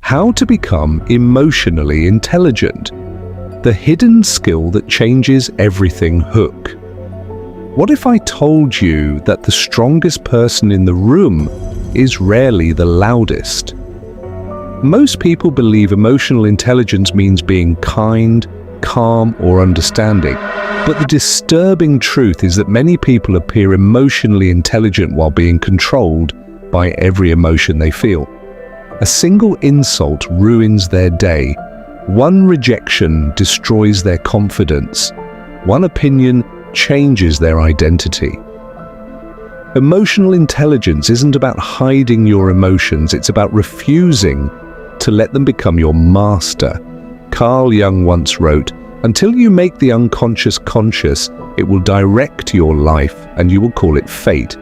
How to become emotionally intelligent. The hidden skill that changes everything hook. What if I told you that the strongest person in the room is rarely the loudest? Most people believe emotional intelligence means being kind, calm, or understanding. But the disturbing truth is that many people appear emotionally intelligent while being controlled by every emotion they feel. A single insult ruins their day. One rejection destroys their confidence. One opinion changes their identity. Emotional intelligence isn't about hiding your emotions, it's about refusing to let them become your master. Carl Jung once wrote, "Until you make the unconscious conscious, it will direct your life and you will call it fate."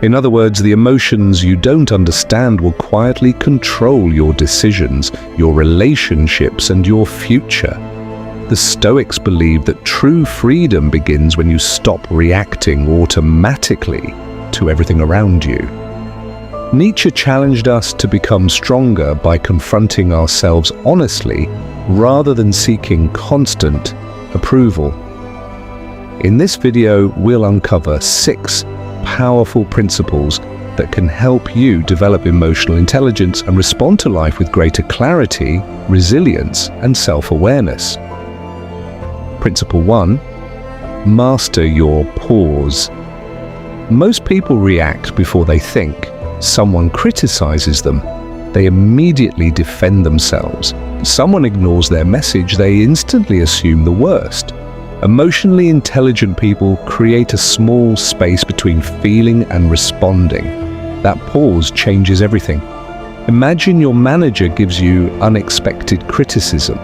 In other words, the emotions you don't understand will quietly control your decisions, your relationships, and your future. The Stoics believe that true freedom begins when you stop reacting automatically to everything around you. Nietzsche challenged us to become stronger by confronting ourselves honestly rather than seeking constant approval. In this video, we'll uncover 6 powerful principles that can help you develop emotional intelligence and respond to life with greater clarity, resilience, and self-awareness. Principle 1. Master your pause. Most people react before they think. Someone criticizes them, they immediately defend themselves. Someone ignores their message, they instantly assume the worst. Emotionally intelligent people create a small space between feeling and responding. That pause changes everything. Imagine your manager gives you unexpected criticism.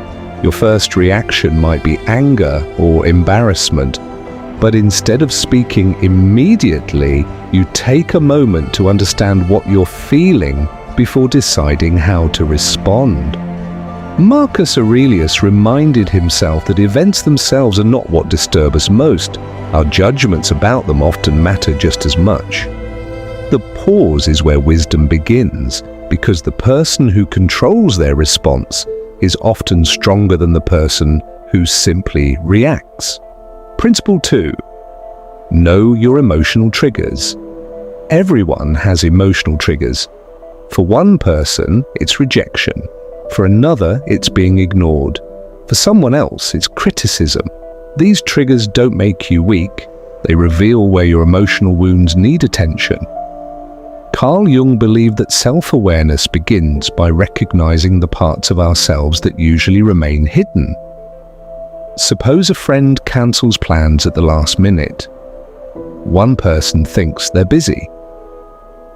Your first reaction might be anger or embarrassment, but instead of speaking immediately, you take a moment to understand what you're feeling before deciding how to respond. Marcus Aurelius reminded himself that events themselves are not what disturb us most. Our judgments about them often matter just as much. The pause is where wisdom begins, because the person who controls their response is often stronger than the person who simply reacts. Principle 2. Know your emotional triggers. Everyone has emotional triggers. For one person, it's rejection. For another, it's being ignored. For someone else, it's criticism. These triggers don't make you weak. They reveal where your emotional wounds need attention. Carl Jung believed that self-awareness begins by recognizing the parts of ourselves that usually remain hidden. Suppose a friend cancels plans at the last minute. One person thinks they're busy.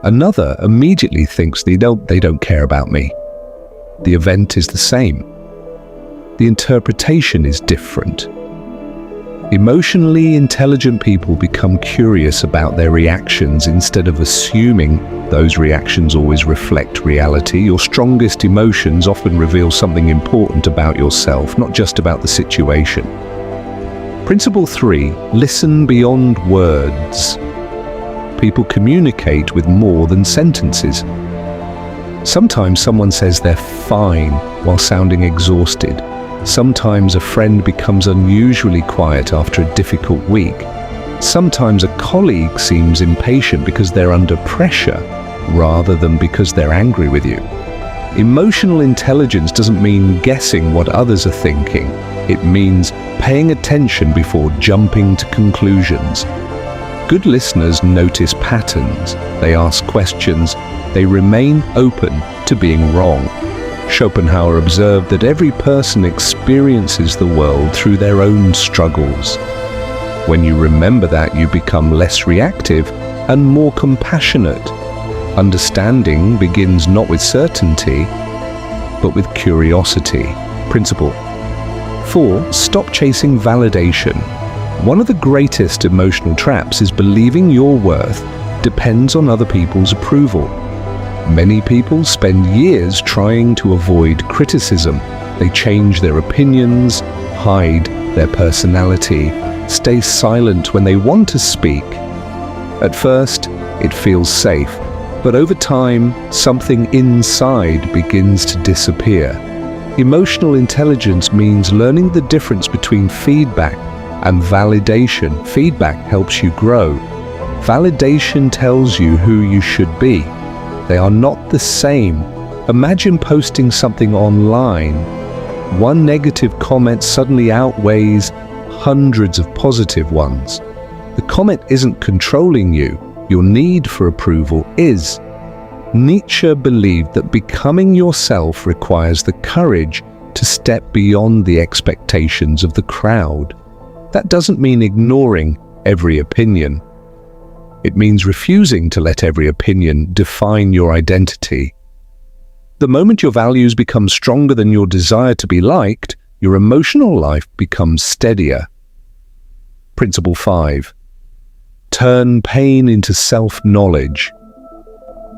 Another immediately thinks they don't care about me. The event is the same. The interpretation is different. Emotionally intelligent people become curious about their reactions instead of assuming those reactions always reflect reality. Your strongest emotions often reveal something important about yourself, not just about the situation. Principle 3. Listen beyond words. People communicate with more than sentences. Sometimes someone says they're fine while sounding exhausted. Sometimes a friend becomes unusually quiet after a difficult week. Sometimes a colleague seems impatient because they're under pressure rather than because they're angry with you. Emotional intelligence doesn't mean guessing what others are thinking. It means paying attention before jumping to conclusions. Good listeners notice patterns. They ask questions. They remain open to being wrong. Schopenhauer observed that every person experiences the world through their own struggles. When you remember that, you become less reactive and more compassionate. Understanding begins not with certainty, but with curiosity. Principle 4. Stop chasing validation. One of the greatest emotional traps is believing your worth depends on other people's approval. Many people spend years trying to avoid criticism. They change their opinions, hide their personality, stay silent when they want to speak. At first, it feels safe. But over time, something inside begins to disappear. Emotional intelligence means learning the difference between feedback and validation. Feedback helps you grow. Validation tells you who you should be. They are not the same. Imagine posting something online. One negative comment suddenly outweighs hundreds of positive ones. The comment isn't controlling you. Your need for approval is. Nietzsche believed that becoming yourself requires the courage to step beyond the expectations of the crowd. That doesn't mean ignoring every opinion. It means refusing to let every opinion define your identity. The moment your values become stronger than your desire to be liked, your emotional life becomes steadier. Principle 5. Turn pain into self-knowledge.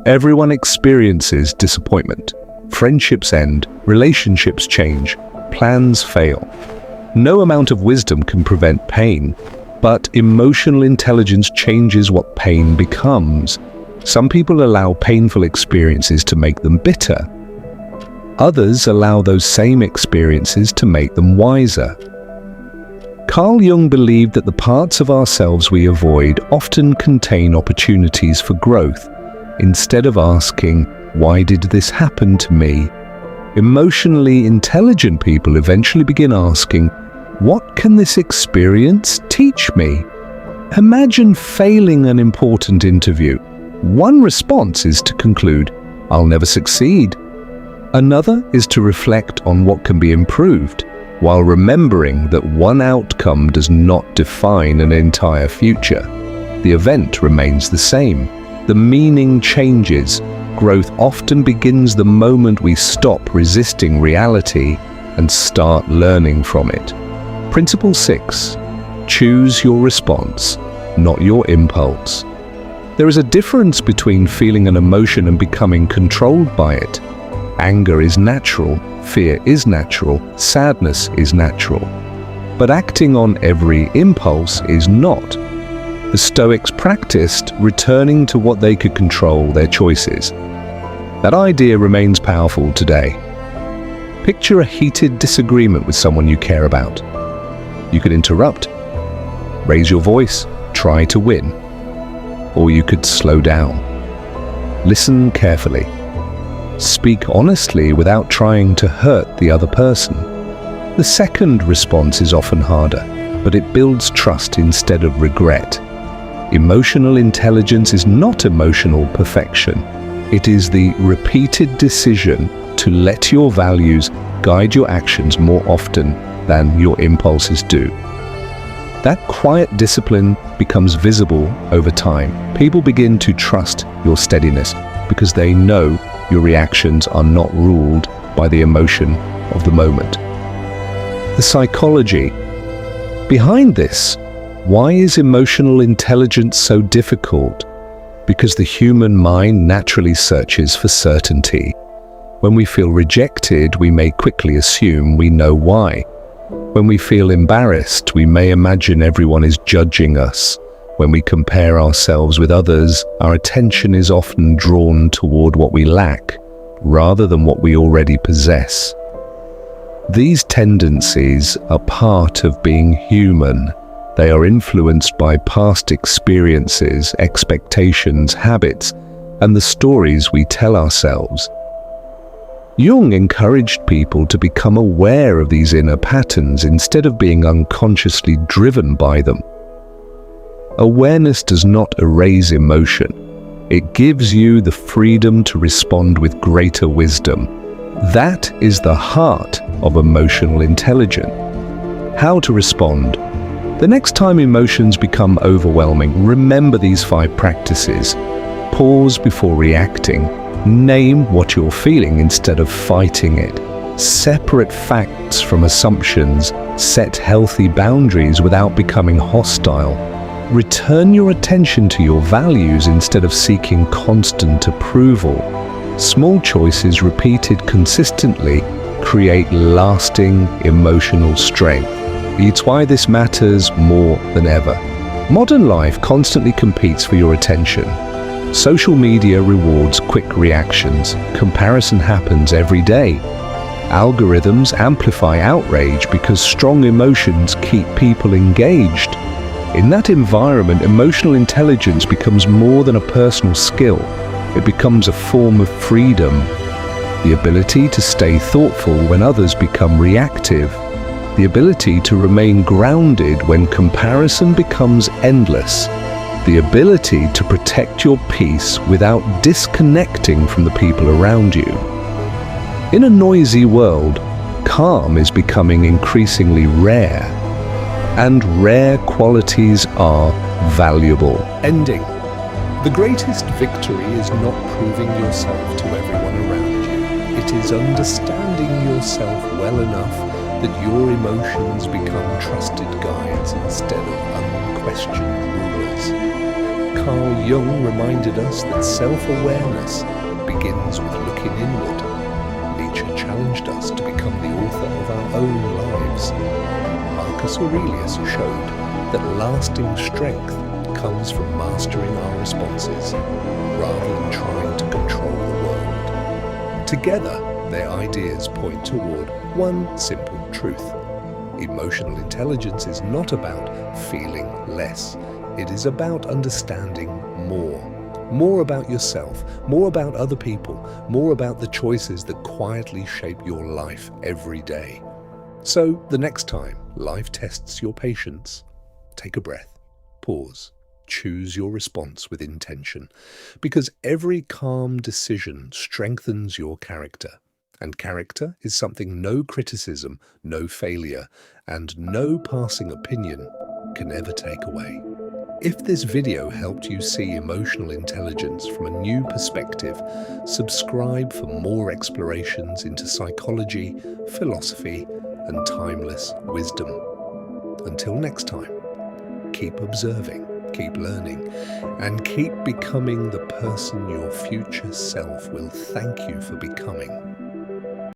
Everyone experiences disappointment. Friendships end, relationships change, plans fail. No amount of wisdom can prevent pain, but emotional intelligence changes what pain becomes. Some people allow painful experiences to make them bitter. Others allow those same experiences to make them wiser. Carl Jung believed that the parts of ourselves we avoid often contain opportunities for growth. Instead of asking, "Why did this happen to me?" emotionally intelligent people eventually begin asking, "What can this experience teach me?" Imagine failing an important interview. One response is to conclude, "I'll never succeed." Another is to reflect on what can be improved, while remembering that one outcome does not define an entire future. The event remains the same. The meaning changes. Growth often begins the moment we stop resisting reality and start learning from it. Principle 6. Choose your response, not your impulse. There is a difference between feeling an emotion and becoming controlled by it. Anger is natural, fear is natural, sadness is natural. But acting on every impulse is not. The Stoics practiced returning to what they could control, their choices. That idea remains powerful today. Picture a heated disagreement with someone you care about. You could interrupt, raise your voice, try to win. Or you could slow down. Listen carefully. Speak honestly without trying to hurt the other person. The second response is often harder, but it builds trust instead of regret. Emotional intelligence is not emotional perfection. It is the repeated decision to let your values guide your actions more often than your impulses do. That quiet discipline becomes visible over time. People begin to trust your steadiness because they know your reactions are not ruled by the emotion of the moment. The psychology behind this. Why is emotional intelligence so difficult? Because the human mind naturally searches for certainty. When we feel rejected, we may quickly assume we know why. When we feel embarrassed, we may imagine everyone is judging us. When we compare ourselves with others, our attention is often drawn toward what we lack, rather than what we already possess. These tendencies are part of being human. They are influenced by past experiences, expectations, habits, and the stories we tell ourselves. Jung encouraged people to become aware of these inner patterns instead of being unconsciously driven by them. Awareness does not erase emotion. It gives you the freedom to respond with greater wisdom. That is the heart of emotional intelligence. How to respond? The next time emotions become overwhelming, remember these 5 practices. Pause before reacting. Name what you're feeling instead of fighting it. Separate facts from assumptions. Set healthy boundaries without becoming hostile. Return your attention to your values instead of seeking constant approval. Small choices repeated consistently create lasting emotional strength. It's why this matters more than ever. Modern life constantly competes for your attention. Social media rewards quick reactions. Comparison happens every day. Algorithms amplify outrage because strong emotions keep people engaged. In that environment, emotional intelligence becomes more than a personal skill. It becomes a form of freedom. The ability to stay thoughtful when others become reactive. The ability to remain grounded when comparison becomes endless. The ability to protect your peace without disconnecting from the people around you. In a noisy world, calm is becoming increasingly rare, and rare qualities are valuable. Ending. The greatest victory is not proving yourself to everyone around you. It is understanding yourself well enough that your emotions become trusted guides instead of unquestioned rulers. Carl Jung reminded us that self-awareness begins with looking inward. Nietzsche challenged us to become the author of our own lives. Marcus Aurelius showed that lasting strength comes from mastering our responses rather than trying to control the world. Together, their ideas point toward one simple truth. Emotional intelligence is not about feeling less. It is about understanding more. More about yourself, more about other people, more about the choices that quietly shape your life every day. So, the next time life tests your patience, take a breath, pause, choose your response with intention, because every calm decision strengthens your character. And character is something no criticism, no failure, and no passing opinion can ever take away. If this video helped you see emotional intelligence from a new perspective, subscribe for more explorations into psychology, philosophy, and timeless wisdom. Until next time, keep observing, keep learning, and keep becoming the person your future self will thank you for becoming.